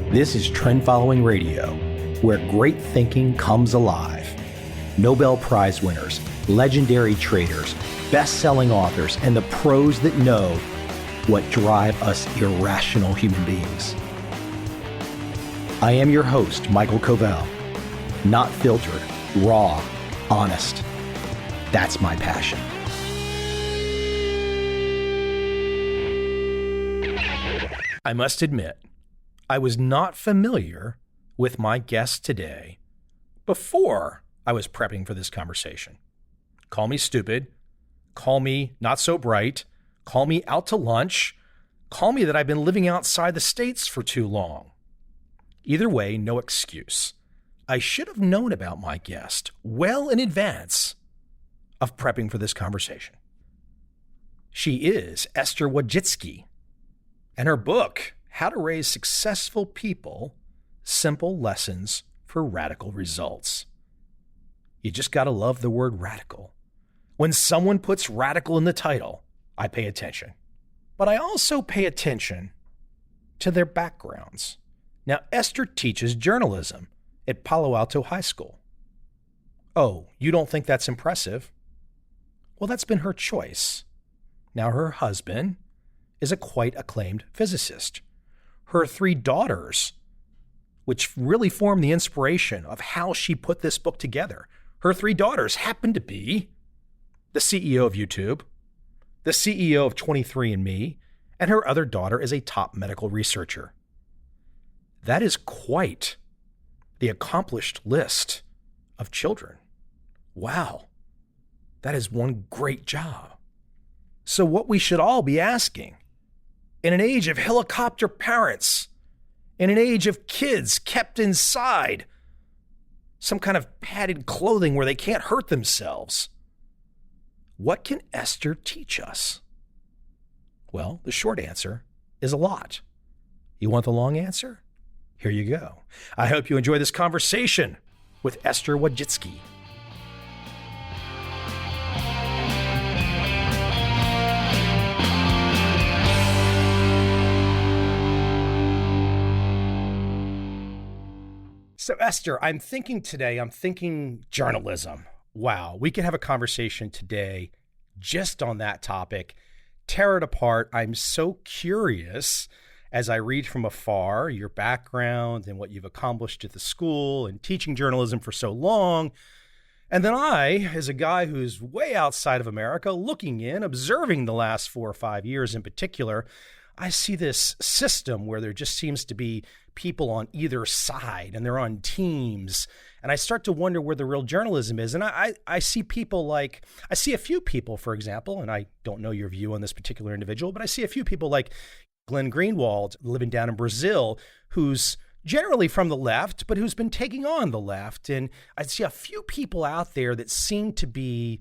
This is Trend Following Radio, where great thinking comes alive. Nobel Prize winners, legendary traders, best-selling authors, and the pros that know what drive us irrational human beings. I am your host, Michael Covel. Not filtered, raw, honest. That's my passion. I must admit, I was not familiar with my guest today before I was prepping for this conversation. Call me stupid, call me not so bright, call me out to lunch, call me that I've been living outside the States for too long. Either way, no excuse. I should have known about my guest well in advance of prepping for this conversation. She is Esther Wojcicki, and her book, How to Raise Successful People, Simple Lessons for Radical Results. You just gotta love the word radical. When someone puts radical in the title, I pay attention. But I also pay attention to their backgrounds. Now, Esther teaches journalism at Palo Alto High School. Oh, you don't think that's impressive? Well, that's been her choice. Now, her husband is a quite acclaimed physicist. Her 3 daughters, which really form the inspiration of how she put this book together, her 3 daughters happen to be the CEO of YouTube, the CEO of 23andMe, and her other daughter is a top medical researcher. That is quite the accomplished list of children. Wow, that is one great job. So what we should all be asking, in an age of helicopter parents, in an age of kids kept inside some kind of padded clothing where they can't hurt themselves, what can Esther teach us? Well, the short answer is a lot. You want the long answer? Here you go. I hope you enjoy this conversation with Esther Wojcicki. So Esther, I'm thinking journalism. Wow, we could have a conversation today just on that topic. Tear it apart. I'm so curious as I read from afar your background and what you've accomplished at the school and teaching journalism for so long. And then I, as a guy who's way outside of America, looking in, observing the last 4 or 5 years in particular, I see this system where there just seems to be people on either side and they're on teams. And I start to wonder where the real journalism is. And I see a few people, for example, and I don't know your view on this particular individual, but I see a few people like Glenn Greenwald living down in Brazil, who's generally from the left, but who's been taking on the left. And I see a few people out there that seem to be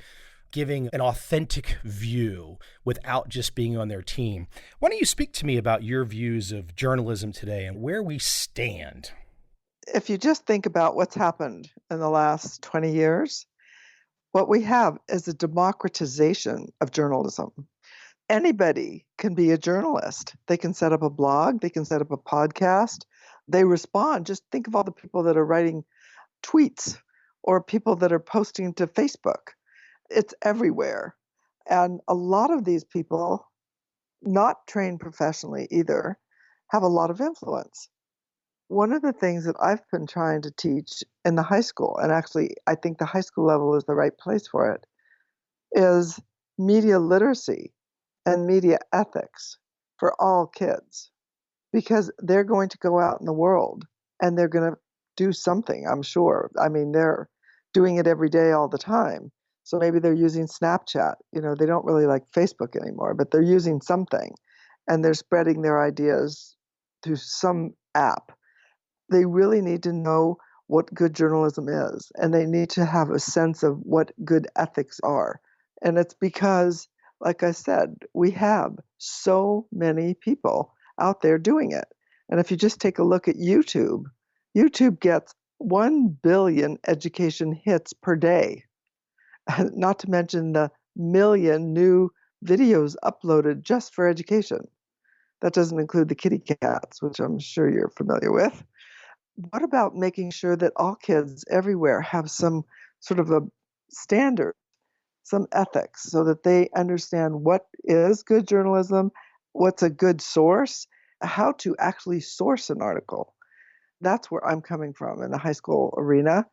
giving an authentic view without just being on their team. Why don't you speak to me about your views of journalism today and where we stand? If you just think about what's happened in the last 20 years, what we have is a democratization of journalism. Anybody can be a journalist. They can set up a blog, they can set up a podcast, they respond. Just think of all the people that are writing tweets or people that are posting to Facebook. It's everywhere. And a lot of these people, not trained professionally either, have a lot of influence. One of the things that I've been trying to teach in the high school, and actually I think the high school level is the right place for it, is media literacy and media ethics for all kids, because they're going to go out in the world and they're going to do something, I'm sure. I mean, they're doing it every day, all the time. So maybe they're using Snapchat. They don't really like Facebook anymore, but they're using something and they're spreading their ideas through some app. They really need to know what good journalism is, and they need to have a sense of what good ethics are. And it's because, like I said, we have so many people out there doing it. And if you just take a look at YouTube, YouTube gets 1 billion education hits per day, not to mention the million new videos uploaded just for education. That doesn't include the kitty cats, which I'm sure you're familiar with. What about making sure that all kids everywhere have some sort of a standard, some ethics, so that they understand what is good journalism, what's a good source, how to actually source an article? That's where I'm coming from in the high school arena.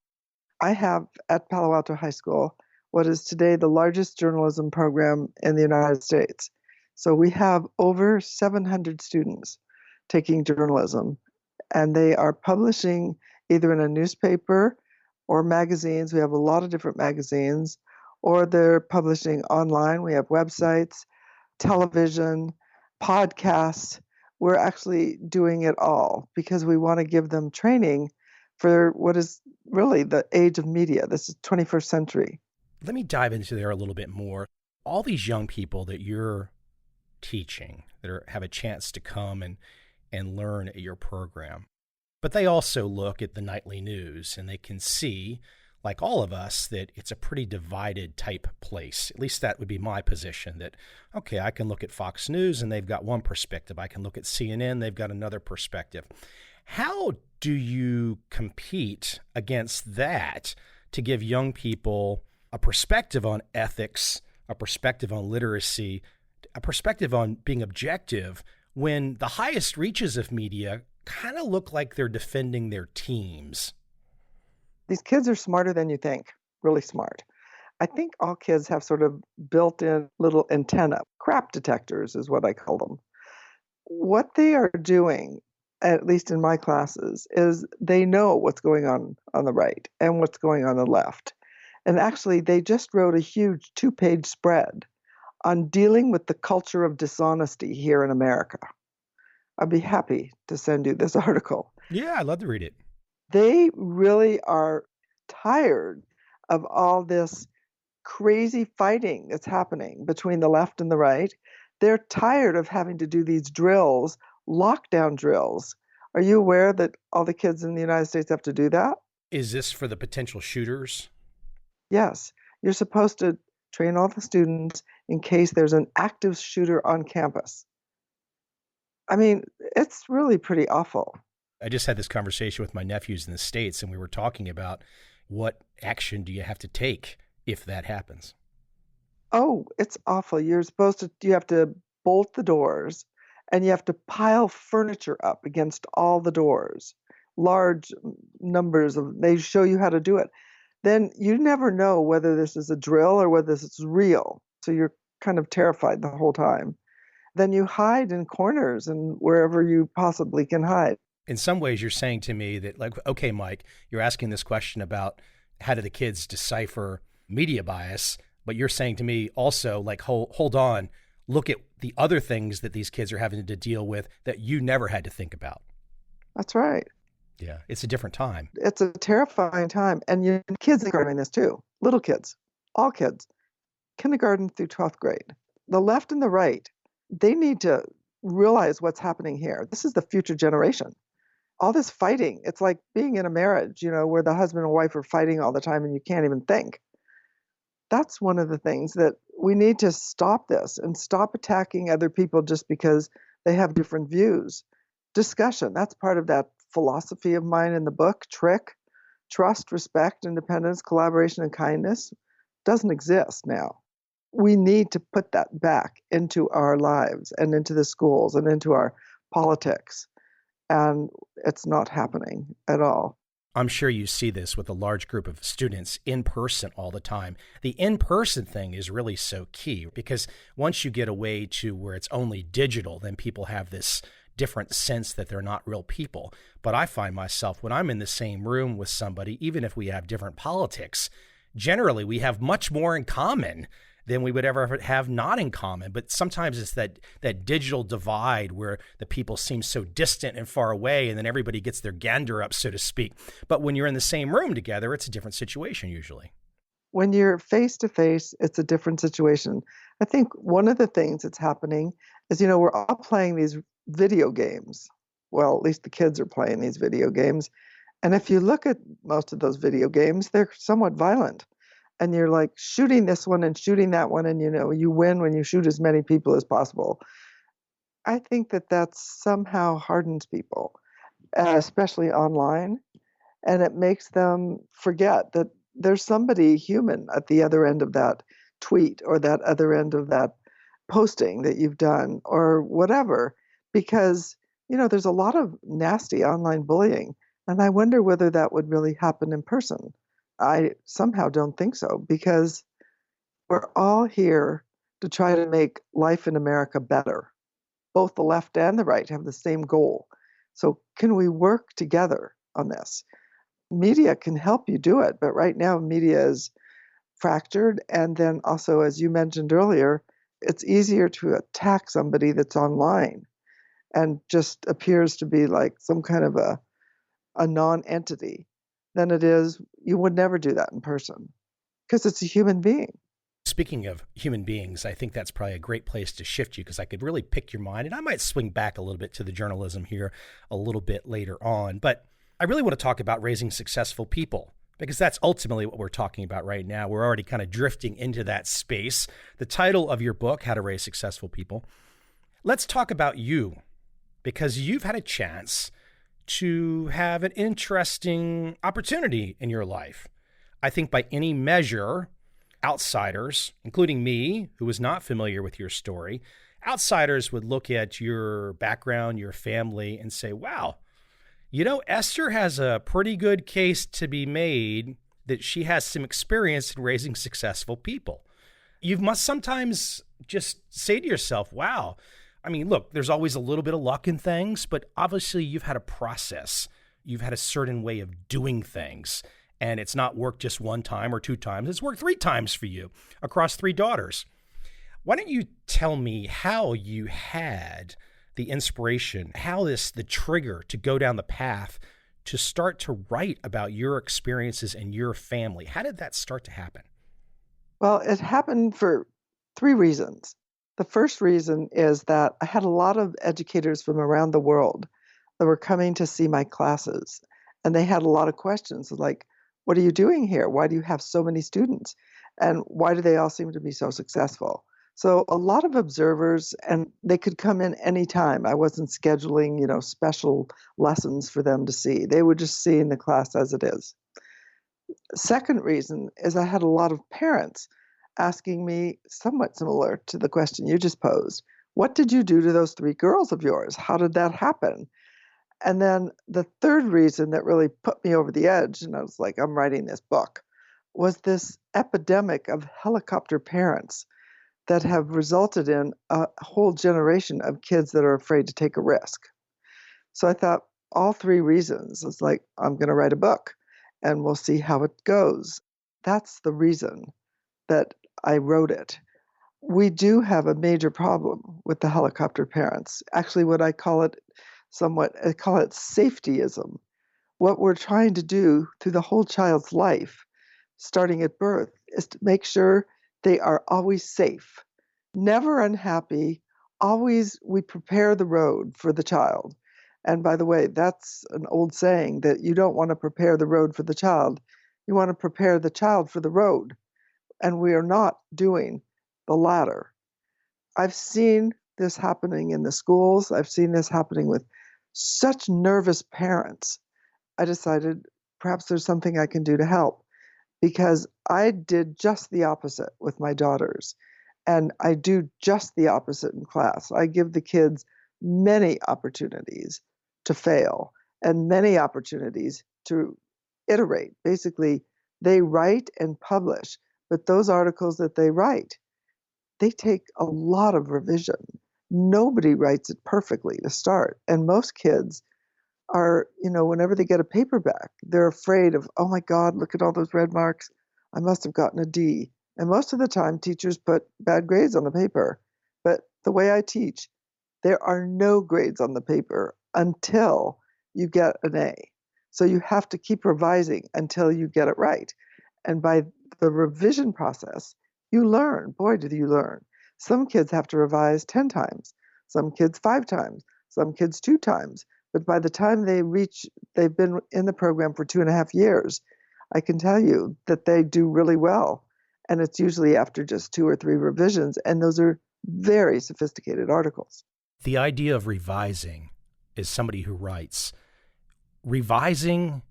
I have at Palo Alto High School what is today the largest journalism program in the United States. So we have over 700 students taking journalism, and they are publishing either in a newspaper or magazines. We have a lot of different magazines, or they're publishing online. We have websites, television, podcasts. We're actually doing it all because we want to give them training for what is really the age of media. This is 21st century. Let me dive into there a little bit more. All these young people that you're teaching that have a chance to come and learn at your program, but they also look at the nightly news and they can see, like all of us, that it's a pretty divided type place. At least that would be my position, that, okay, I can look at Fox News and they've got one perspective. I can look at CNN, they've got another perspective. How do you compete against that to give young people a perspective on ethics, a perspective on literacy, a perspective on being objective, when the highest reaches of media kind of look like they're defending their teams? These kids are smarter than you think, really smart. I think all kids have sort of built-in little antenna, crap detectors is what I call them. What they are doing, at least in my classes, is they know what's going on the right and what's going on the left. And actually, they just wrote a huge 2-page spread on dealing with the culture of dishonesty here in America. I'd be happy to send you this article. Yeah, I'd love to read it. They really are tired of all this crazy fighting that's happening between the left and the right. They're tired of having to do these drills, lockdown drills. Are you aware that all the kids in the United States have to do that? Is this for the potential shooters? Yes. You're supposed to train all the students in case there's an active shooter on campus. I mean, it's really pretty awful. I just had this conversation with my nephews in the States, and we were talking about what action do you have to take if that happens? Oh, it's awful. You have to bolt the doors, and you have to pile furniture up against all the doors, large numbers of, they show you how to do it. Then you never know whether this is a drill or whether this is real. So you're kind of terrified the whole time. Then you hide in corners and wherever you possibly can hide. In some ways, you're saying to me that, like, okay, Mike, you're asking this question about how do the kids decipher media bias, but you're saying to me also, like, hold on, look at the other things that these kids are having to deal with that you never had to think about. That's right. Yeah, it's a different time. It's a terrifying time. And kids are doing this too. Little kids, all kids, kindergarten through 12th grade. The left and the right, they need to realize what's happening here. This is the future generation. All this fighting, it's like being in a marriage, where the husband and wife are fighting all the time and you can't even think. That's one of the things that we need to stop this and stop attacking other people just because they have different views. Discussion, that's part of that philosophy of mine in the book, Trick. Trust, respect, independence, collaboration, and kindness doesn't exist now. We need to put that back into our lives and into the schools and into our politics. And it's not happening at all. I'm sure you see this with a large group of students in person all the time. The in-person thing is really so key because once you get away to where it's only digital, then people have this different sense that they're not real people. But I find myself, when I'm in the same room with somebody, even if we have different politics, generally we have much more in common than we would ever have not in common. But sometimes it's that digital divide where the people seem so distant and far away, and then everybody gets their gander up, so to speak. But when you're in the same room together, it's a different situation usually. When you're face to face, it's a different situation. I think one of the things that's happening is, we're all playing these video games. Well, at least the kids are playing these video games. And if you look at most of those video games, they're somewhat violent. And you're like shooting this one and shooting that one. And, you win when you shoot as many people as possible. I think that that somehow hardens people, especially online, and it makes them forget that there's somebody human at the other end of that tweet or that other end of that posting that you've done or whatever, because there's a lot of nasty online bullying, and I wonder whether that would really happen in person. I somehow don't think so, because we're all here to try to make life in America better. Both the left and the right have the same goal. So can we work together on this? Media can help you do it, but right now media is fractured. And then also, as you mentioned earlier, it's easier to attack somebody that's online and just appears to be like some kind of a non-entity than it is. You would never do that in person because it's a human being. Speaking of human beings, I think that's probably a great place to shift you, because I could really pick your mind, and I might swing back a little bit to the journalism here a little bit later on. But I really want to talk about raising successful people, because that's ultimately what we're talking about right now. We're already kind of drifting into that space. The title of your book, How to Raise Successful People. Let's talk about you, because you've had a chance to have an interesting opportunity in your life. I think by any measure, outsiders, including me, who was not familiar with your story, outsiders would look at your background, your family, and say, wow, Esther has a pretty good case to be made that she has some experience in raising successful people. You must sometimes just say to yourself, wow, I mean, look, there's always a little bit of luck in things, but obviously you've had a process. You've had a certain way of doing things. And it's not worked just one time or two times. It's worked 3 times for you across 3 daughters. Why don't you tell me how you had the inspiration, the trigger to go down the path to start to write about your experiences and your family? How did that start to happen? Well, it happened for 3 reasons. The first reason is that I had a lot of educators from around the world that were coming to see my classes, and they had a lot of questions like, what are you doing here? Why do you have so many students? And why do they all seem to be so successful? So a lot of observers, and they could come in anytime. I wasn't scheduling, special lessons for them to see. They would just see in the class as it is. Second reason is I had a lot of parents asking me somewhat similar to the question you just posed. What did you do to those 3 girls of yours? How did that happen? And then the third reason that really put me over the edge, and I was like, I'm writing this book, was this epidemic of helicopter parents that have resulted in a whole generation of kids that are afraid to take a risk. So I thought all 3 reasons. It's like, I'm going to write a book and we'll see how it goes. That's the reason that I wrote it. We do have a major problem with the helicopter parents. Actually, what I call it safetyism. What we're trying to do through the whole child's life, starting at birth, is to make sure they are always safe, never unhappy. Always we prepare the road for the child. And by the way, that's an old saying that you don't want to prepare the road for the child. You want to prepare the child for the road. And we are not doing the latter. I've seen this happening in the schools. I've seen this happening with such nervous parents. I decided perhaps there's something I can do to help, because I did just the opposite with my daughters. And I do just the opposite in class. I give the kids many opportunities to fail and many opportunities to iterate. Basically, they write and publish, but those articles that they write, they take a lot of revision. Nobody writes it perfectly to start. And most kids are, whenever they get a paperback, they're afraid of, oh my God, look at all those red marks. I must have gotten a D. And most of the time, teachers put bad grades on the paper. But the way I teach, there are no grades on the paper until you get an A. So you have to keep revising until you get it right. And by the revision process, you learn. Boy, do you learn. Some kids have to revise 10 times, some kids 5 times, some kids 2 times. But by the time they've been in the program for 2.5 years, I can tell you that they do really well. And it's usually after just 2 or 3 revisions. And those are very sophisticated articles. The idea of revising, as somebody who writes, revising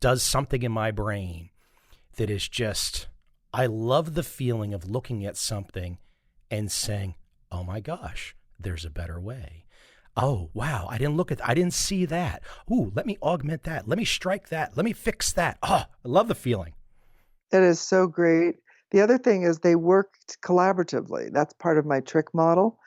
does something in my brain that is just, I love the feeling of looking at something and saying, oh my gosh, there's a better way. Oh, wow, I didn't see that. Ooh, let me augment that. Let me strike that. Let me fix that. Oh, I love the feeling. It is so great. The other thing is they worked collaboratively. That's part of my trick model.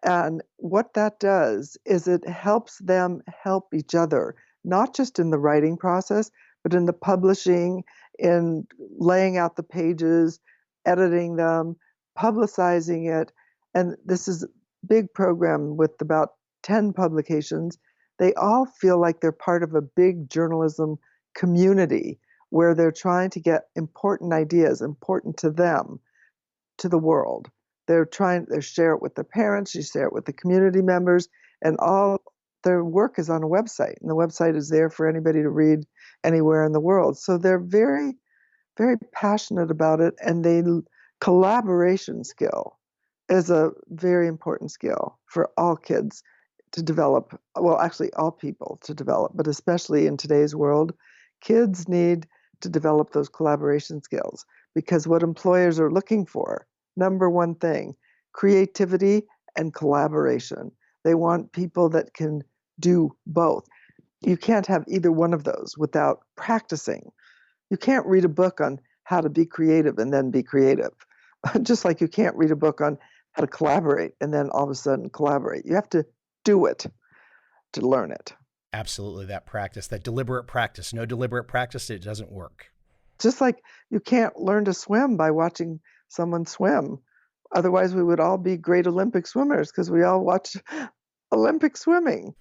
And what that does is it helps them help each other, not just in the writing process, but in the publishing, in laying out the pages, editing them, publicizing it. And this is a big program with about 10 publications. They all feel like they're part of a big journalism community where they're trying to get important ideas, important to them, to the world. They share it with their parents, you share it with the community members, and all their work is on a website. And the website is there for anybody to read anywhere in the world. So they're very, very passionate about it. And collaboration skill is a very important skill for all kids to develop. Well, actually all people to develop, but especially in today's world, kids need to develop those collaboration skills because what employers are looking for, number one thing, creativity and collaboration. They want people that can do both. You can't have either one of those without practicing. You can't read a book on how to be creative and then be creative. Just like you can't read a book on how to collaborate and then all of a sudden collaborate. You have to do it to learn it. Absolutely, that practice, that deliberate practice. No deliberate practice, it doesn't work. Just like you can't learn to swim by watching someone swim. Otherwise, we would all be great Olympic swimmers because we all watch Olympic swimming.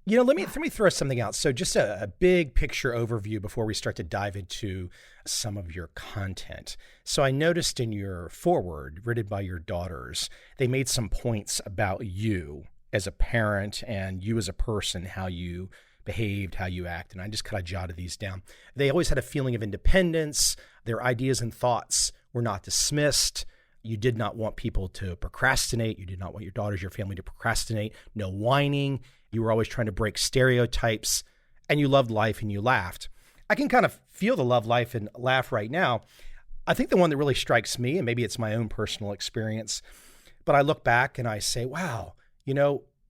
Let me throw something out. So just a big picture overview before we start to dive into some of your content. So I noticed in your foreword, written by your daughters, they made some points about you as a parent and you as a person, how you behaved, how you act. And I just kind of jotted these down. They always had a feeling of independence. Their ideas and thoughts were not dismissed. You did not want people to procrastinate. You did not want your daughters, your family to procrastinate. No whining. You were always trying to break stereotypes, and you loved life and you laughed. I can kind of feel the love, life, and laugh right now. I think the one that really strikes me, and maybe it's my own personal experience, but I look back and I say, wow,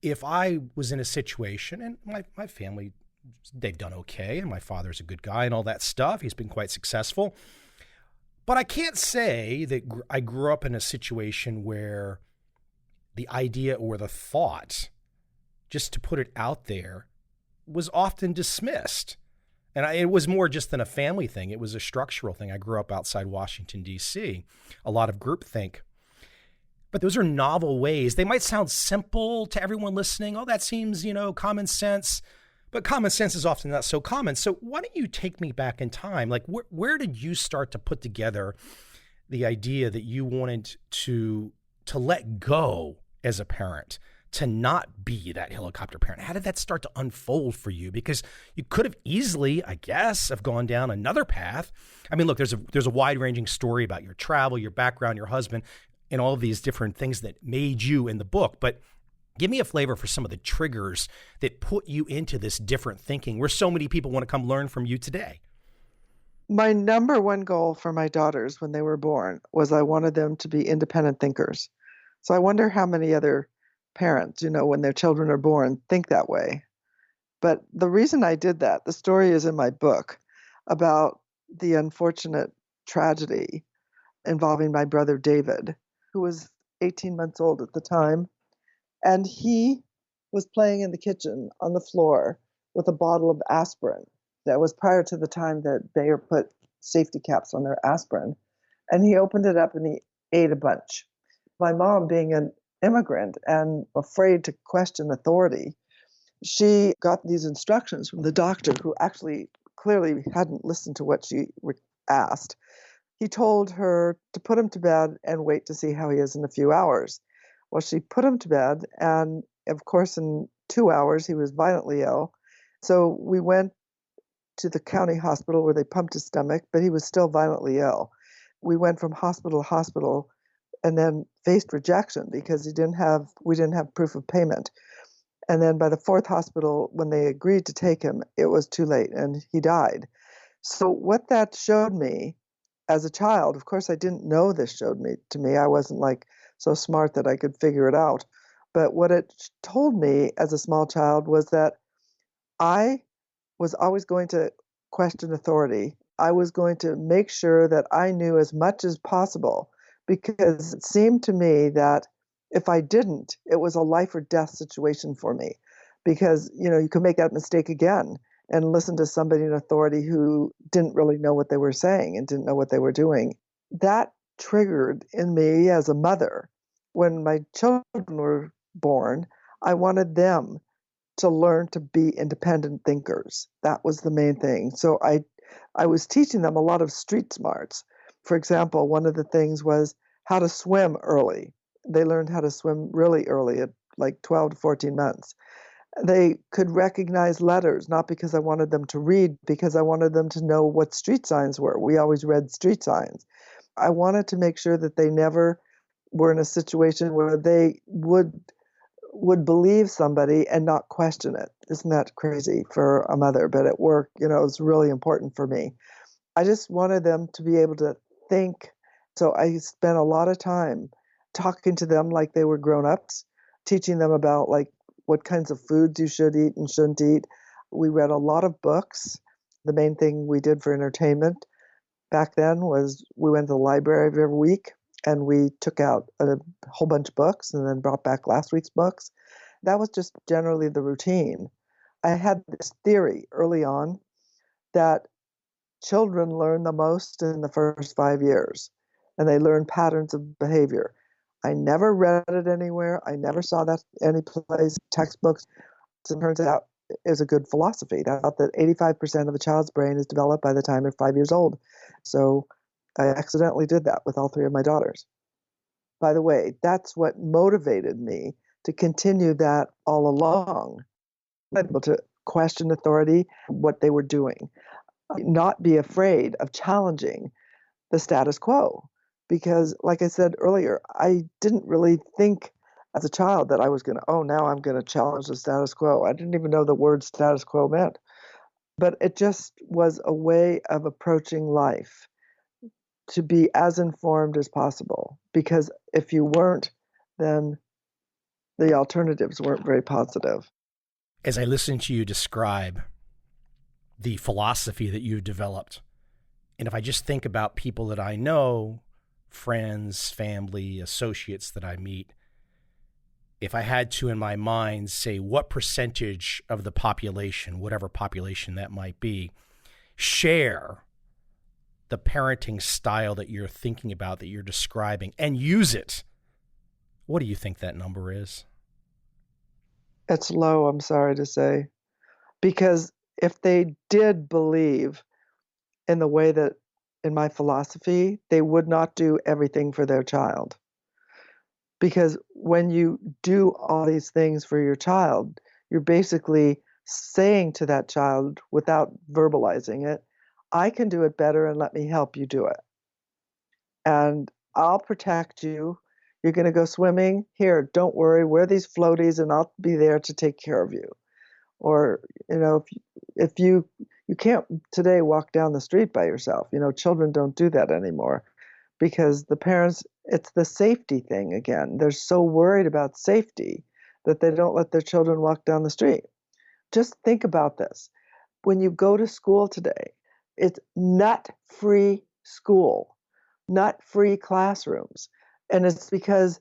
if I was in a situation, and my family, they've done okay, and my father's a good guy and all that stuff. He's been quite successful. But I can't say that I grew up in a situation where the idea or the thought, just to put it out there, was often dismissed. And it was more just than a family thing. It was a structural thing. I grew up outside Washington, D.C., a lot of groupthink. But those are novel ways. They might sound simple to everyone listening. Oh, that seems, common sense. But common sense is often not so common. So why don't you take me back in time? Like, where did you start to put together the idea that you wanted to let go as a parent, to not be that helicopter parent? How did that start to unfold for you? Because you could have easily, I guess, have gone down another path. I mean, look, there's a wide-ranging story about your travel, your background, your husband, and all of these different things that made you in the book. But give me a flavor for some of the triggers that put you into this different thinking where so many people want to come learn from you today. My number one goal for my daughters when they were born was I wanted them to be independent thinkers. So I wonder how many other parents, when their children are born, think that way. But the reason I did that, the story is in my book about the unfortunate tragedy involving my brother David, who was 18 months old at the time. And he was playing in the kitchen on the floor with a bottle of aspirin. That was prior to the time that Bayer put safety caps on their aspirin. And he opened it up and he ate a bunch. My mom, being an immigrant and afraid to question authority, she got these instructions from the doctor, who actually clearly hadn't listened to what she asked. He told her to put him to bed and wait to see how he is in a few hours. Well, she put him to bed, and of course, in 2 hours, he was violently ill. So we went to the county hospital where they pumped his stomach, but he was still violently ill. We went from hospital to hospital and then faced rejection because we didn't have proof of payment. And then by the fourth hospital, when they agreed to take him, it was too late and he died. So what that showed me as a child, of course, I didn't know this showed me to me. I wasn't like so smart that I could figure it out. But what it told me as a small child was that I was always going to question authority. I was going to make sure that I knew as much as possible because it seemed to me that if I didn't, it was a life or death situation for me because, you could make that mistake again and listen to somebody in authority who didn't really know what they were saying and didn't know what they were doing. That triggered in me as a mother. When my children were born, I wanted them to learn to be independent thinkers. That was the main thing. So I was teaching them a lot of street smarts. For example, one of the things was how to swim early. They learned how to swim really early at like 12 to 14 months. They could recognize letters, not because I wanted them to read, because I wanted them to know what street signs were. We always read street signs. I wanted to make sure that they never were in a situation where they would believe somebody and not question it. Isn't that crazy for a mother? But at work, it was really important for me. I just wanted them to be able to think. So I spent a lot of time talking to them like they were grown-ups, teaching them about like what kinds of foods you should eat and shouldn't eat. We read a lot of books. The main thing we did for entertainment back then was we went to the library every week and we took out a whole bunch of books and then brought back last week's books. That was just generally the routine. I had this theory early on that children learn the most in the first 5 years, and they learn patterns of behavior. I never read it anywhere. I never saw that any place, textbooks. It turns out is a good philosophy. That 85% of a child's brain is developed by the time they're 5 years old. So I accidentally did that with all three of my daughters. By the way, that's what motivated me to continue that all along, able to question authority, what they were doing, not be afraid of challenging the status quo. Because, like I said earlier, I didn't really think as a child that I was going to, now I'm going to challenge the status quo. I didn't even know the word status quo meant. But it just was a way of approaching life to be as informed as possible. Because if you weren't, then the alternatives weren't very positive. As I listen to you describe the philosophy that you've developed, and if I just think about people that I know, friends, family, associates that I meet, if I had to in my mind say what percentage of the population, whatever population that might be, share the parenting style that you're thinking about, that you're describing, and use it, what do you think that number is? It's low, I'm sorry to say. Because if they did believe in the way that, in my philosophy, they would not do everything for their child. Because when you do all these things for your child, you're basically saying to that child without verbalizing it, I can do it better and let me help you do it. And I'll protect you. You're going to go swimming? Here, don't worry, wear these floaties and I'll be there to take care of you. Or, if you can't today walk down the street by yourself. Children don't do that anymore because the parents, it's the safety thing again. They're so worried about safety that they don't let their children walk down the street. Just think about this. When you go to school today, it's nut-free school, nut-free classrooms. And it's because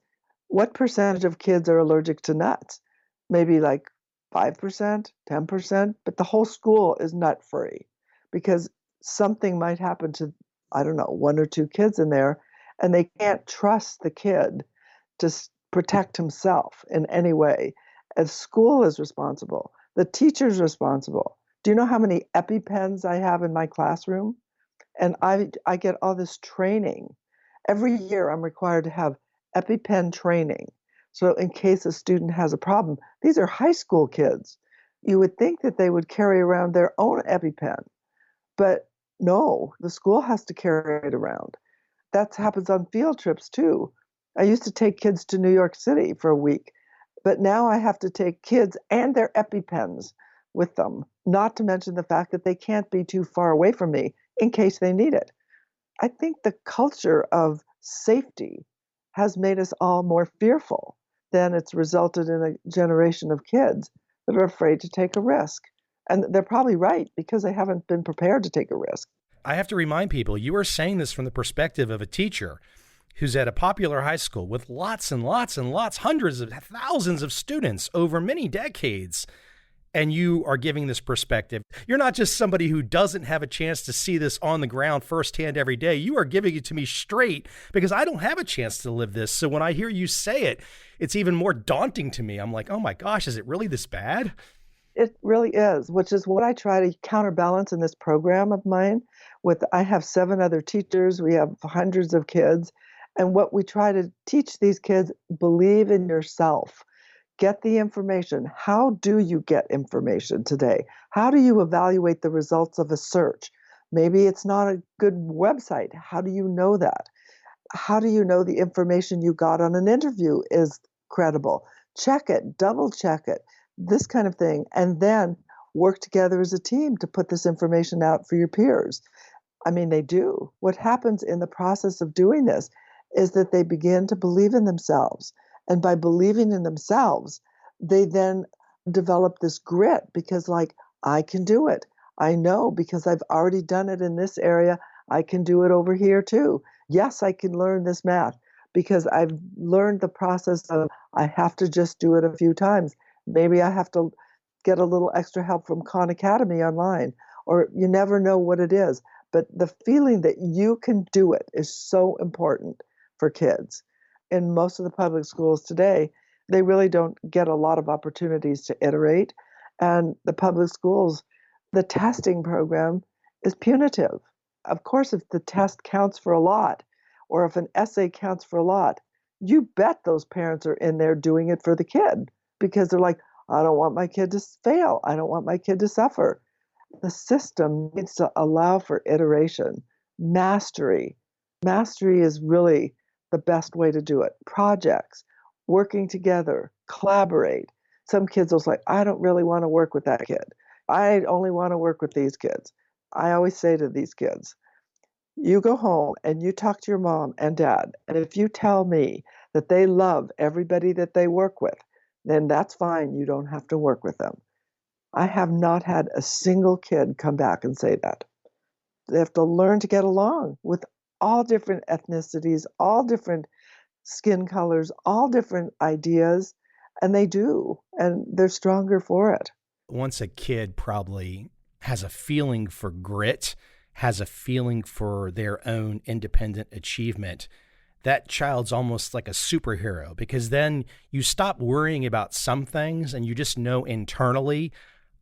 what percentage of kids are allergic to nuts? Maybe like 5%, 10%, but the whole school is nut-free because something might happen to, I don't know, one or two kids in there, and they can't trust the kid to protect himself in any way. As school is responsible, the teacher's responsible. Do you know how many EpiPens I have in my classroom? And I get all this training. Every year I'm required to have EpiPen training. So in case a student has a problem, these are high school kids. You would think that they would carry around their own EpiPen, but no, the school has to carry it around. That happens on field trips too. I used to take kids to New York City for a week, but now I have to take kids and their EpiPens with them, not to mention the fact that they can't be too far away from me in case they need it. I think the culture of safety has made us all more fearful. Then it's resulted in a generation of kids that are afraid to take a risk. And they're probably right because they haven't been prepared to take a risk. I have to remind people, you are saying this from the perspective of a teacher who's at a popular high school with lots and lots and lots, hundreds of thousands of students over many decades. And you are giving this perspective. You're not just somebody who doesn't have a chance to see this on the ground firsthand every day. You are giving it to me straight because I don't have a chance to live this. So when I hear you say it, it's even more daunting to me. I'm like, oh my gosh, is it really this bad? It really is, which is what I try to counterbalance in this program of mine. I have 7 other teachers. We have hundreds of kids. And what we try to teach these kids, believe in yourself. Get the information. How do you get information today? How do you evaluate the results of a search? Maybe it's not a good website. How do you know that? How do you know the information you got on an interview is credible? Check it, double check it, this kind of thing. And then work together as a team to put this information out for your peers. I mean, they do. What happens in the process of doing this is that they begin to believe in themselves. And by believing in themselves, they then develop this grit because, like, I can do it. I know because I've already done it in this area. I can do it over here too. Yes, I can learn this math because I've learned the process of I have to just do it a few times. Maybe I have to get a little extra help from Khan Academy online, or you never know what it is. But the feeling that you can do it is so important for kids. In most of the public schools today, they really don't get a lot of opportunities to iterate. And the public schools, the testing program is punitive. Of course, if the test counts for a lot, or if an essay counts for a lot, you bet those parents are in there doing it for the kid because they're like, I don't want my kid to fail. I don't want my kid to suffer. The system needs to allow for iteration, mastery. Mastery is really the best way to do it. Projects, working together, collaborate. Some kids will say, I don't really want to work with that kid. I only want to work with these kids. I always say to these kids, you go home and you talk to your mom and dad. And if you tell me that they love everybody that they work with, then that's fine. You don't have to work with them. I have not had a single kid come back and say that. They have to learn to get along with all different ethnicities, all different skin colors, all different ideas, and they do, and they're stronger for it. Once a kid probably has a feeling for grit, has a feeling for their own independent achievement, that child's almost like a superhero because then you stop worrying about some things and you just know internally,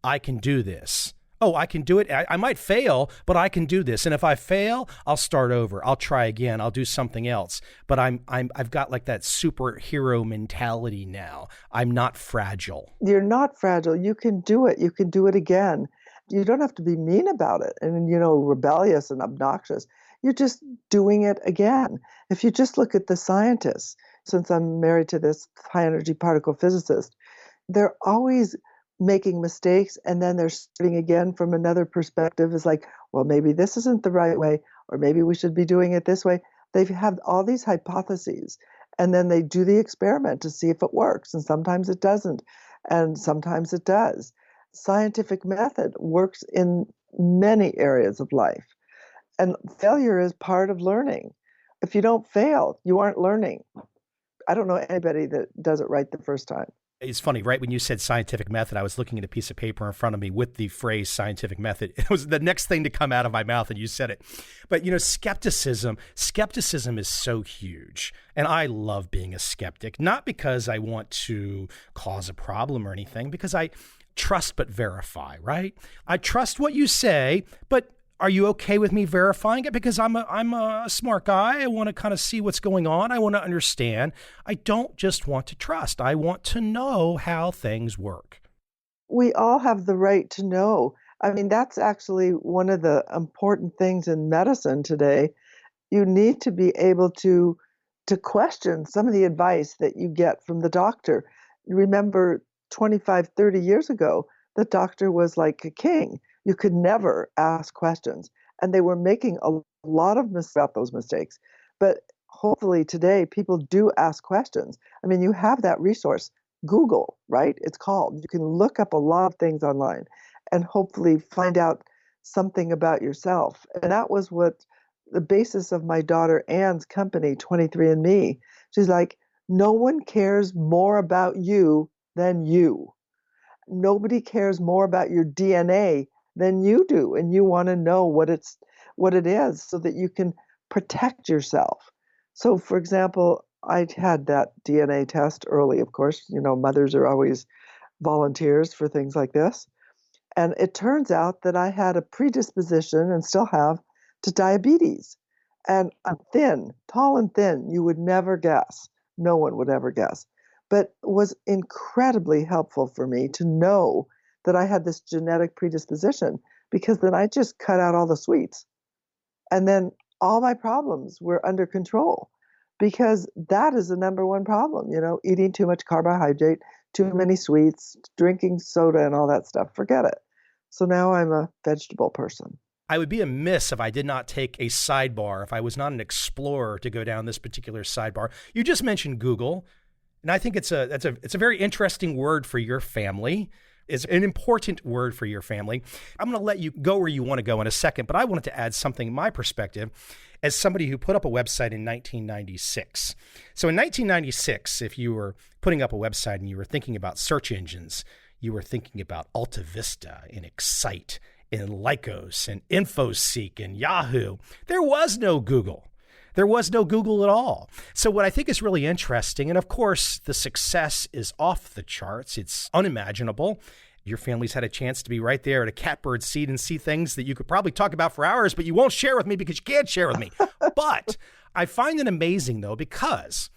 I can do this. Oh, I can do it. I might fail, but I can do this. And if I fail, I'll start over. I'll try again. I'll do something else. But I've got like that superhero mentality now. I'm not fragile. You're not fragile. You can do it. You can do it again. You don't have to be mean about it and, rebellious and obnoxious. You're just doing it again. If you just look at the scientists, since I'm married to this high energy particle physicist, they're always making mistakes and then they're starting again from another perspective. Is like, well, maybe this isn't the right way, or maybe we should be doing it this way. They have all these hypotheses and then they do the experiment to see if it works. And sometimes it doesn't. And sometimes it does. Scientific method works in many areas of life. And failure is part of learning. If you don't fail, you aren't learning. I don't know anybody that does it right the first time. It's funny, right? When you said scientific method, I was looking at a piece of paper in front of me with the phrase scientific method. It was the next thing to come out of my mouth and you said it. But, skepticism is so huge. And I love being a skeptic, not because I want to cause a problem or anything, because I trust but verify, right? I trust what you say, but are you okay with me verifying it? Because I'm a smart guy. I want to kind of see what's going on. I want to understand. I don't just want to trust. I want to know how things work. We all have the right to know. I mean, that's actually one of the important things in medicine today. You need to be able to to question some of the advice that you get from the doctor. You remember 25, 30 years ago, the doctor was like a king. You could never ask questions. And they were making a lot of mistakes about those mistakes. But hopefully today, people do ask questions. I mean, you have that resource, Google, right? It's called. You can look up a lot of things online and hopefully find out something about yourself. And that was what the basis of my daughter Anne's company, 23andMe. She's like, no one cares more about you than you. Nobody cares more about your DNA than you do. And you want to know what it is so that you can protect yourself. So for example, I had that DNA test early, of course. You know, mothers are always volunteers for things like this. And it turns out that I had a predisposition and still have to diabetes. And I'm thin, tall and thin. You would never guess. No one would ever guess. But it was incredibly helpful for me to know that I had this genetic predisposition, because then I just cut out all the sweets. And then all my problems were under control, because that is the number one problem, eating too much carbohydrate, too many sweets, drinking soda and all that stuff. Forget it. So now I'm a vegetable person. I would be amiss if I did not take a sidebar, if I was not an explorer to go down this particular sidebar. You just mentioned Google, and I think it's a very interesting word for your family. It's an important word for your family. I'm going to let you go where you want to go in a second, but I wanted to add something in my perspective as somebody who put up a website in 1996. So in 1996, if you were putting up a website and you were thinking about search engines, you were thinking about Alta Vista and Excite and Lycos and InfoSeek and Yahoo. There was no Google. There was no Google at all. So what I think is really interesting, and of course, the success is off the charts. It's unimaginable. Your family's had a chance to be right there at a catbird seat and see things that you could probably talk about for hours, but you won't share with me because you can't share with me. But I find it amazing, though, because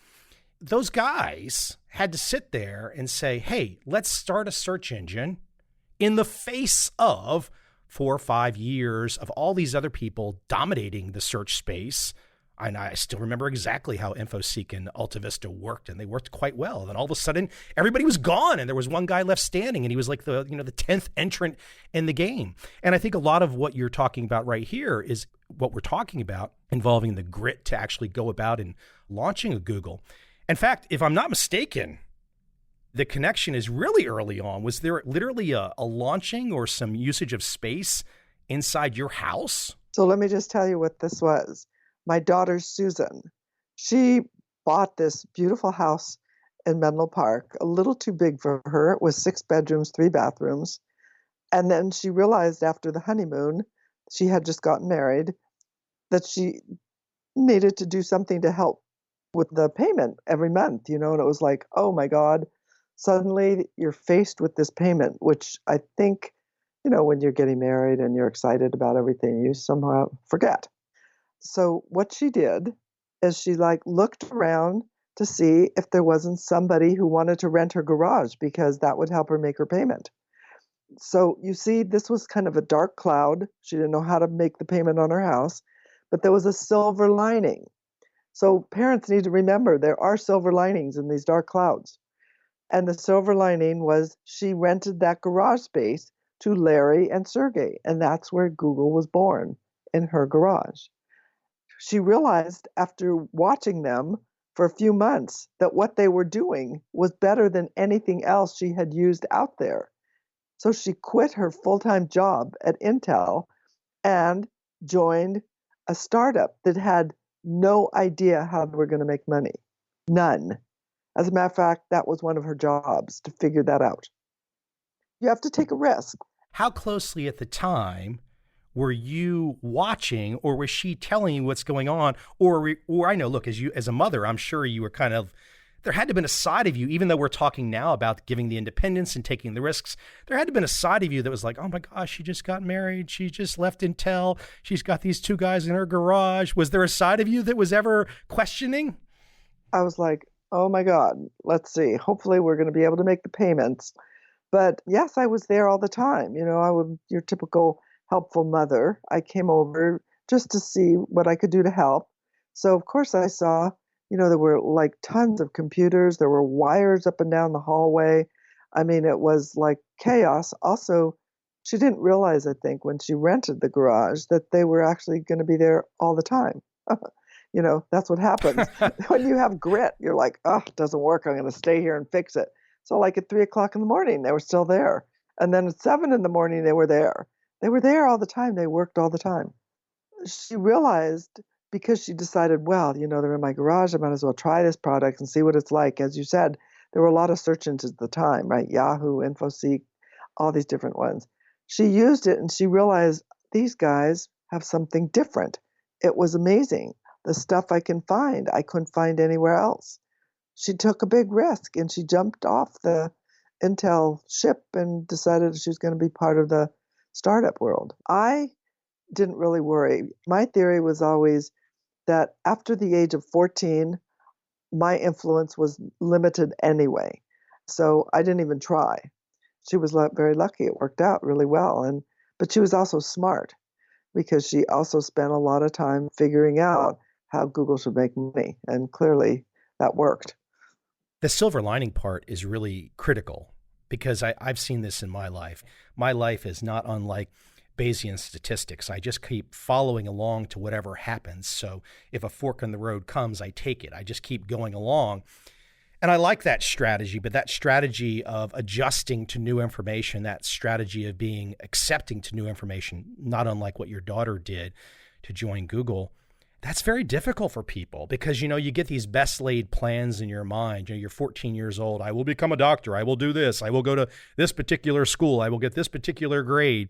those guys had to sit there and say, hey, let's start a search engine in the face of 4 or 5 years of all these other people dominating the search space. And I still remember exactly how InfoSeek and Alta Vista worked, and they worked quite well. And then all of a sudden, everybody was gone, and there was one guy left standing, and he was like the 10th entrant in the game. And I think a lot of what you're talking about right here is what we're talking about, involving the grit to actually go about and launching a Google. In fact, if I'm not mistaken, the connection is really early on. Was there literally a launching or some usage of space inside your house? So let me just tell you what this was. My daughter, Susan, she bought this beautiful house in Menlo Park, a little too big for her. It was 6 bedrooms, 3 bathrooms. And then she realized after the honeymoon, she had just gotten married, that she needed to do something to help with the payment every month, and it was like, oh my God, suddenly you're faced with this payment, which I think, when you're getting married and you're excited about everything, you somehow forget. So what she did is she looked around to see if there wasn't somebody who wanted to rent her garage, because that would help her make her payment. So you see, this was kind of a dark cloud. She didn't know how to make the payment on her house, but there was a silver lining. So parents need to remember there are silver linings in these dark clouds. And the silver lining was she rented that garage space to Larry and Sergey, and that's where Google was born, in her garage. She realized after watching them for a few months that what they were doing was better than anything else she had used out there. So she quit her full-time job at Intel and joined a startup that had no idea how they were going to make money. None. As a matter of fact, that was one of her jobs, to figure that out. You have to take a risk. How closely at the time were you watching, or was she telling you what's going on? Or I know, look, as a mother, I'm sure you were there had to have been a side of you, even though we're talking now about giving the independence and taking the risks, there had to have been a side of you that was like, oh my gosh, she just got married. She just left Intel. She's got these 2 guys in her garage. Was there a side of you that was ever questioning? I was like, oh my God, let's see. Hopefully we're going to be able to make the payments. But yes, I was there all the time. I was your typical helpful mother. I came over just to see what I could do to help. So of course I saw, There were like tons of computers. There were wires up and down the hallway. I mean, it was like chaos. Also, she didn't realize, I think, when she rented the garage that they were actually going to be there all the time. That's what happens. When you have grit, you're like, oh, it doesn't work. I'm going to stay here and fix it. So like at 3:00 in the morning, they were still there. And then at 7 in the morning, they were there. They were there all the time. They worked all the time. She realized, because she decided, well, they're in my garage, I might as well try this product and see what it's like. As you said, there were a lot of search engines at the time, right? Yahoo, InfoSeek, all these different ones. She used it and she realized these guys have something different. It was amazing. The stuff I couldn't find anywhere else. She took a big risk and she jumped off the Intel ship and decided she was going to be part of the startup world. I didn't really worry. My theory was always that after the age of 14, my influence was limited anyway. So I didn't even try. She was very lucky. It worked out really well. But she was also smart because she also spent a lot of time figuring out how Google should make money. And clearly that worked. The silver lining part is really critical because I've seen this in my life. My life is not unlike Bayesian statistics. I just keep following along to whatever happens. So if a fork in the road comes, I take it. I just keep going along. And I like that strategy, but that strategy of adjusting to new information, that strategy of being accepting to new information, not unlike what your daughter did to join Google, that's very difficult for people because, you get these best laid plans in your mind. You're 14 years old. I will become a doctor. I will do this. I will go to this particular school. I will get this particular grade.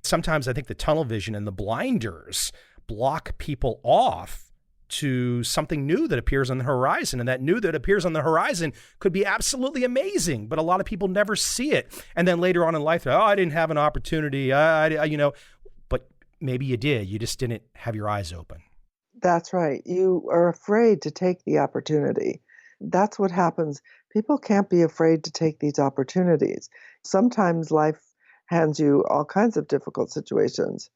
Sometimes I think the tunnel vision and the blinders block people off to something new that appears on the horizon. And that new that appears on the horizon could be absolutely amazing, but a lot of people never see it. And then later on in life, I didn't have an opportunity. But maybe you did. You just didn't have your eyes open. That's right. You are afraid to take the opportunity. That's what happens. People can't be afraid to take these opportunities. Sometimes life hands you all kinds of difficult situations,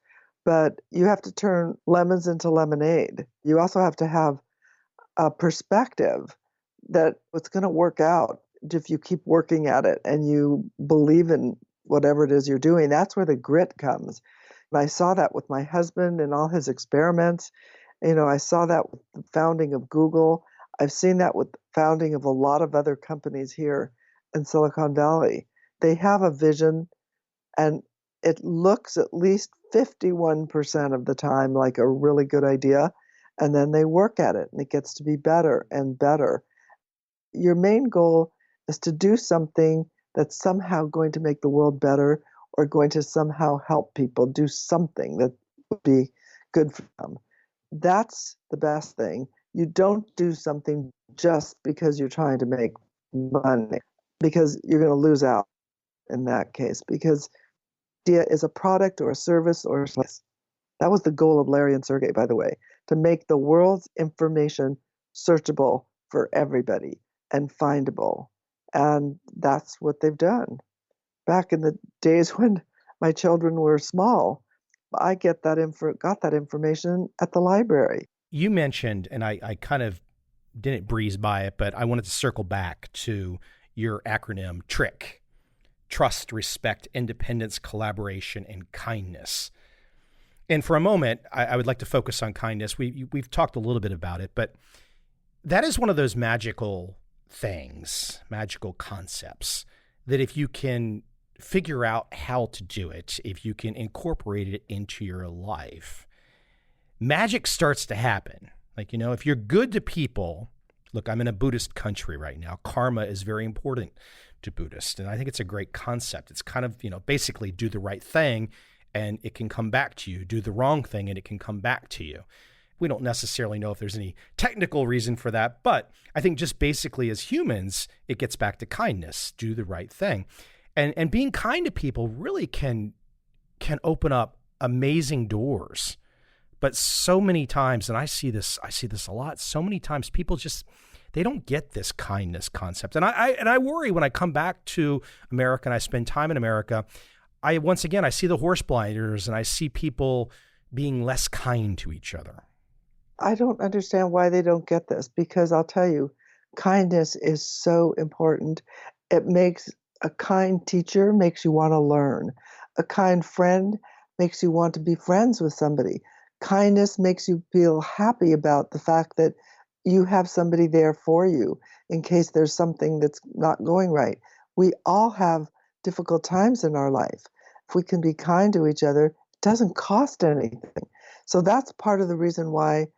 but you have to turn lemons into lemonade. You also have to have a perspective that it's going to work out if you keep working at it and you believe in whatever it is you're doing. That's where the grit comes. And I saw that with my husband and all his experiments. I saw that with the founding of Google. I've seen that with the founding of a lot of other companies here in Silicon Valley. They have a vision, and it looks at least 51% of the time like a really good idea, and then they work at it, and it gets to be better and better. Your main goal is to do something that's somehow going to make the world better or going to somehow help people do something that would be good for them. That's the best thing. You don't do something just because you're trying to make money, because you're going to lose out in that case, because idea is a product or a service or a slice. That was the goal of Larry and Sergey, by the way, to make the world's information searchable for everybody and findable. And that's what they've done. Back in the days when my children were small, I got that information at the library. You mentioned, and I kind of didn't breeze by it, but I wanted to circle back to your acronym TRIC: trust, respect, independence, collaboration, and kindness. And for a moment, I would like to focus on kindness. We've talked a little bit about it, but that is one of those magical things, magical concepts, that if you can figure out how to do it, if you can incorporate it into your life, magic starts to happen. Like, if you're good to people, look, I'm in a Buddhist country right now. Karma is very important to Buddhists. And I think it's a great concept. It's kind of, basically do the right thing and it can come back to you. Do the wrong thing and it can come back to you. We don't necessarily know if there's any technical reason for that, but I think just basically as humans, it gets back to kindness, do the right thing. And being kind to people really can open up amazing doors. But so many times, and I see this a lot, so many times people just, they don't get this kindness concept. And I worry when I come back to America and I spend time in America, I see the horse blinders and I see people being less kind to each other. I don't understand why they don't get this, because I'll tell you, kindness is so important. It makes a kind teacher makes you want to learn. A kind friend makes you want to be friends with somebody. Kindness makes you feel happy about the fact that you have somebody there for you in case there's something that's not going right. We all have difficult times in our life. If we can be kind to each other, it doesn't cost anything. So that's part of the reason why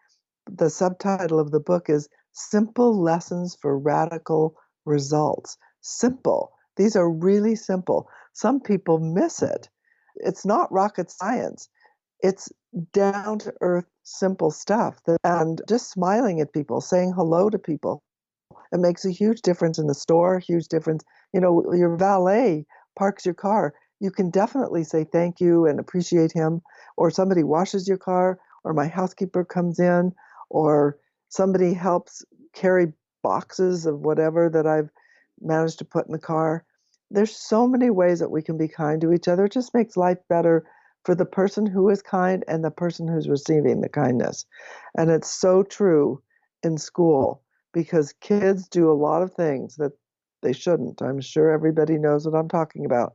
the subtitle of the book is Simple Lessons for Radical Results. Simple. These are really simple. Some people miss it. It's not rocket science. It's down to earth, simple stuff. And just smiling at people, saying hello to people. It makes a huge difference in the store, huge difference. You know, your valet parks your car. You can definitely say thank you and appreciate him, or somebody washes your car, or my housekeeper comes in, or somebody helps carry boxes of whatever that I've managed to put in the car. There's so many ways that we can be kind to each other. It just makes life better for the person who is kind and the person who's receiving the kindness. And it's so true in school because kids do a lot of things that they shouldn't. I'm sure everybody knows what I'm talking about.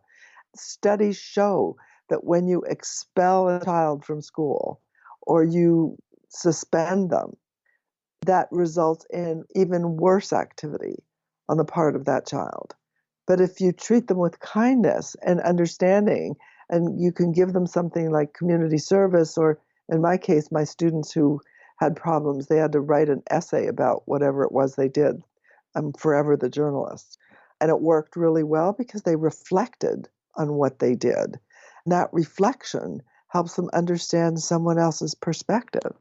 Studies show that when you expel a child from school or you suspend them, that results in even worse activity on the part of that child. But if you treat them with kindness and understanding, and you can give them something like community service, or in my case, my students who had problems, they had to write an essay about whatever it was they did. I'm forever the journalist. And it worked really well because they reflected on what they did. And that reflection helps them understand someone else's perspective.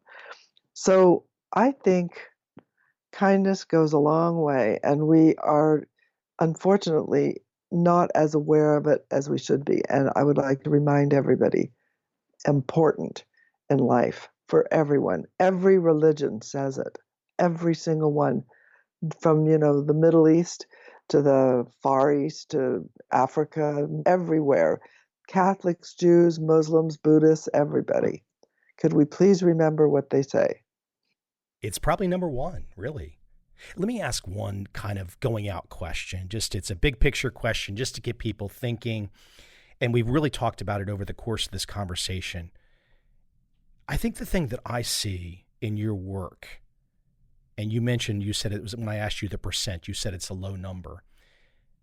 So I think kindness goes a long way, and we are unfortunately not as aware of it as we should be. And I would like to remind everybody, important in life for everyone. Every religion says it, every single one, from the Middle East to the Far East to Africa, everywhere. Catholics, Jews, Muslims, Buddhists, everybody. Could we please remember what they say? It's probably number one, really. Let me ask one kind of going out question. It's a big picture question just to get people thinking. And we've really talked about it over the course of this conversation. I think the thing that I see in your work, and you said it was when I asked you the percent, you said it's a low number.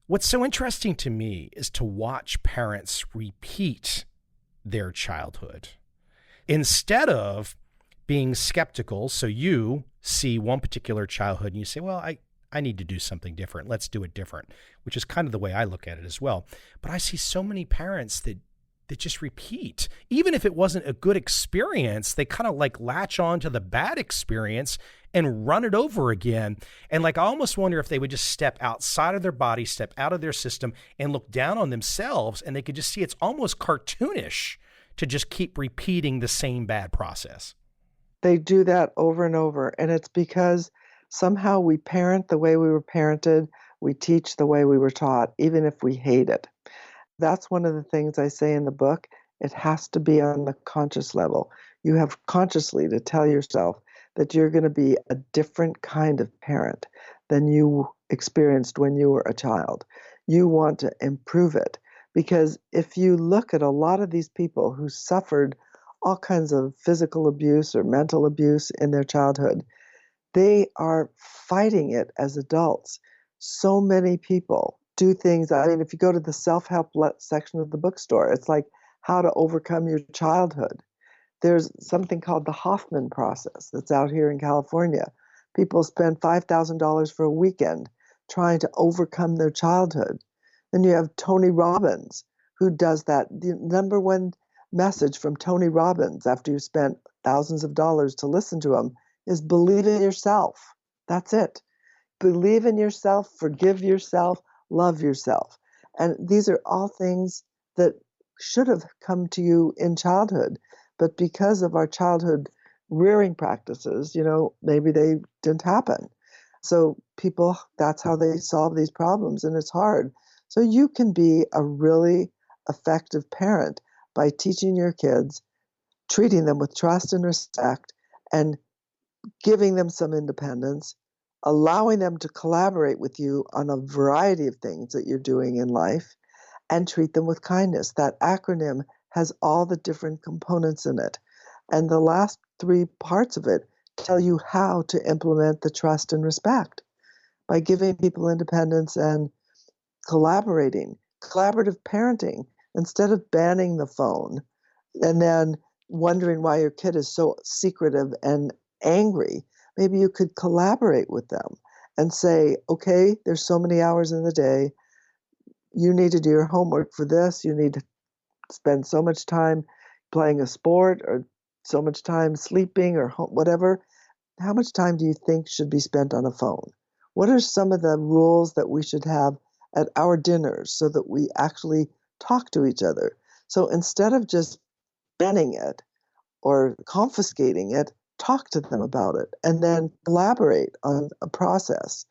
What's so interesting to me is to watch parents repeat their childhood instead of being skeptical. So you see one particular childhood and you say, well, I need to do something different. Let's do it different, which is kind of the way I look at it as well. But I see so many parents that just repeat. Even if it wasn't a good experience, they kind of like latch on to the bad experience and run it over again. And like, I almost wonder if they would just step outside of their body, step out of their system and look down on themselves, and they could just see it's almost cartoonish to just keep repeating the same bad process. They do that over and over. And it's because somehow we parent the way we were parented. We teach the way we were taught, even if we hate it. That's one of the things I say in the book. It has to be on the conscious level. You have consciously to tell yourself that you're going to be a different kind of parent than you experienced when you were a child. You want to improve it. Because if you look at a lot of these people who suffered all kinds of physical abuse or mental abuse in their childhood, they are fighting it as adults. So many people do things. I mean, if you go to the self-help section of the bookstore, it's like how to overcome your childhood. There's something called the Hoffman process that's out here in California. People spend $5,000 for a weekend trying to overcome their childhood. Then you have Tony Robbins, who does that. The number one message from Tony Robbins after you spent thousands of dollars to listen to him is believe in yourself. That's it. Believe in yourself, forgive yourself, love yourself. And these are all things that should have come to you in childhood. But because of our childhood rearing practices, maybe they didn't happen. So people, that's how they solve these problems, and it's hard. So you can be a really effective parent by teaching your kids, treating them with trust and respect, and giving them some independence, allowing them to collaborate with you on a variety of things that you're doing in life, and treat them with kindness. That acronym has all the different components in it. And the last three parts of it tell you how to implement the trust and respect by giving people independence and collaborating, collaborative parenting, instead of banning the phone and then wondering why your kid is so secretive and angry. Maybe you could collaborate with them and say, okay, there's so many hours in the day. You need to do your homework for this. You need to spend so much time playing a sport or so much time sleeping or whatever. How much time do you think should be spent on a phone? What are some of the rules that we should have at our dinners so that we actually talk to each other? So instead of just banning it or confiscating it, talk to them about it and then collaborate on a process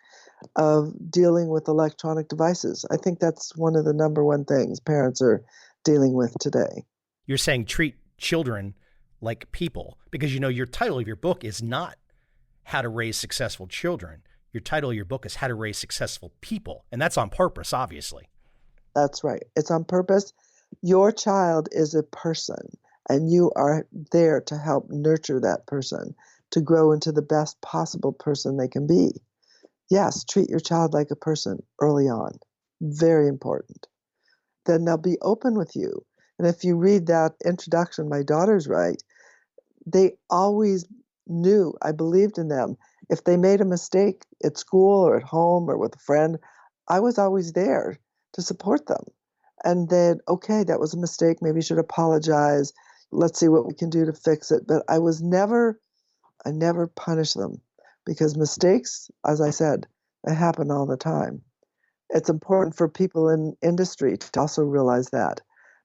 of dealing with electronic devices. I think that's one of the number one things parents are dealing with today. You're saying treat children like people because, your title of your book is not How to Raise Successful Children. Your title of your book is How to Raise Successful People. And that's on purpose, obviously. That's right. It's on purpose. Your child is a person, and you are there to help nurture that person to grow into the best possible person they can be. Yes, treat your child like a person early on. Very important. Then they'll be open with you. And if you read that introduction my daughters write, they always knew I believed in them. If they made a mistake at school or at home or with a friend, I was always there to support them. And then, okay, that was a mistake. Maybe you should apologize. Let's see what we can do to fix it. But I never punished them because mistakes, as I said, they happen all the time. It's important for people in industry to also realize that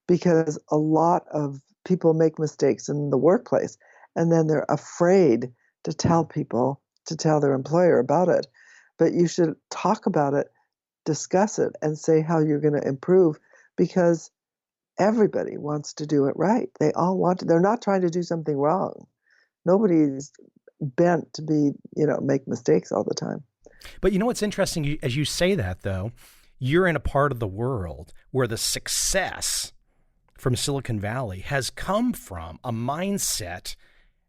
because a lot of people make mistakes in the workplace and then they're afraid to tell people, to tell their employer about it. But you should talk about it, discuss it, and say how you're going to improve because everybody wants to do it right. They all want to. They're not trying to do something wrong. Nobody's bent to be, make mistakes all the time. But what's interesting, as you say that, though, you're in a part of the world where the success from Silicon Valley has come from a mindset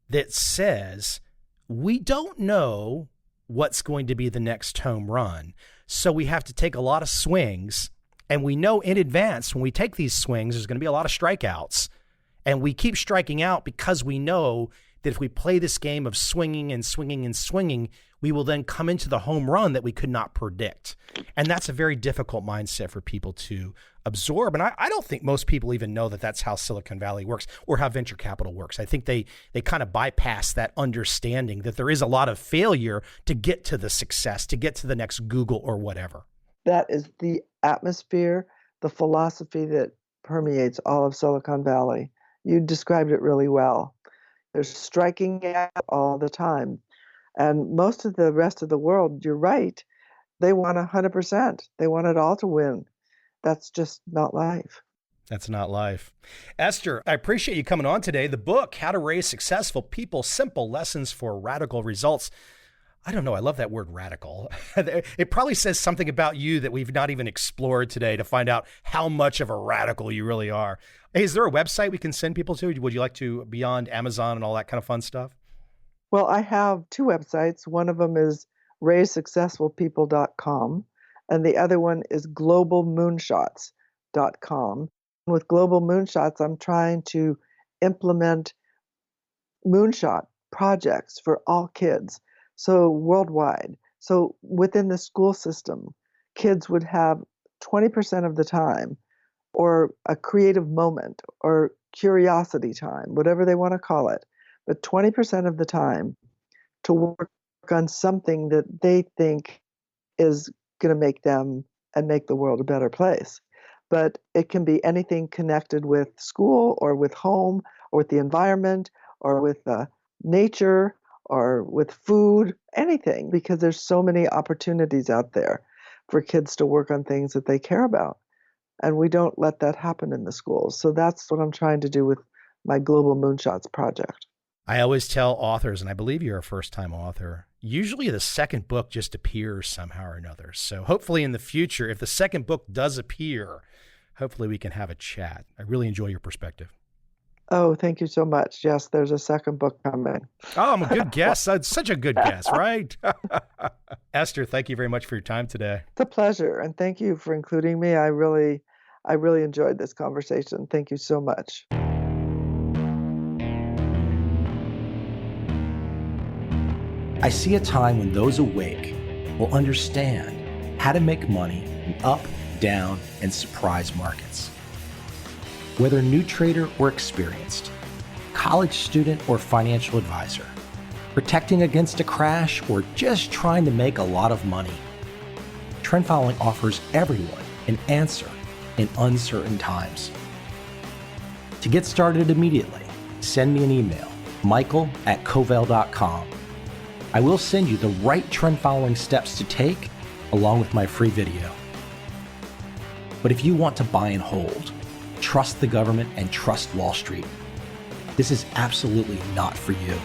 that says we don't know what's going to be the next home run. So we have to take a lot of swings. And we know in advance when we take these swings, there's going to be a lot of strikeouts. And we keep striking out because we know that if we play this game of swinging and swinging and swinging, we will then come into the home run that we could not predict. And that's a very difficult mindset for people to absorb. And I don't think most people even know that that's how Silicon Valley works or how venture capital works. I think they kind of bypass that understanding that there is a lot of failure to get to the success, to get to the next Google or whatever. That is the atmosphere, the philosophy that permeates all of Silicon Valley. You described it really well. They're striking out all the time. And most of the rest of the world, you're right, they want 100%. They want it all to win. That's just not life. That's not life. Esther, I appreciate you coming on today. The book, How to Raise Successful People, Simple Lessons for Radical Results. I don't know. I love that word radical. It probably says something about you that we've not even explored today to find out how much of a radical you really are. Hey, is there a website we can send people to? Would you like to, beyond Amazon and all that kind of fun stuff? Well, I have two websites. One of them is raisesuccessfulpeople.com, and the other one is globalmoonshots.com. With Global Moonshots, I'm trying to implement moonshot projects for all kids. So worldwide. So within the school system, kids would have 20% of the time or a creative moment or curiosity time, whatever they want to call it, but 20% of the time to work on something that they think is going to make them and make the world a better place. But it can be anything connected with school or with home or with the environment or with nature or with food, anything, because there's so many opportunities out there for kids to work on things that they care about. And we don't let that happen in the schools. So that's what I'm trying to do with my Global Moonshots project. I always tell authors, and I believe you're a first-time author, usually the second book just appears somehow or another. So hopefully in the future, if the second book does appear, hopefully we can have a chat. I really enjoy your perspective. Oh, thank you so much. Yes, there's a second book coming. Oh, I'm a good guess. That's such a good guess, right? Esther, thank you very much for your time today. It's a pleasure, and thank you for including me. I really enjoyed this conversation. Thank you so much. I see a time when those awake will understand how to make money in up, down, and surprise markets. Whether new trader or experienced, college student or financial advisor, protecting against a crash or just trying to make a lot of money, trend following offers everyone an answer in uncertain times. To get started immediately, send me an email, michael@covel.com. I will send you the right trend following steps to take along with my free video. But if you want to buy and hold, trust the government and trust Wall Street, this is absolutely not for you.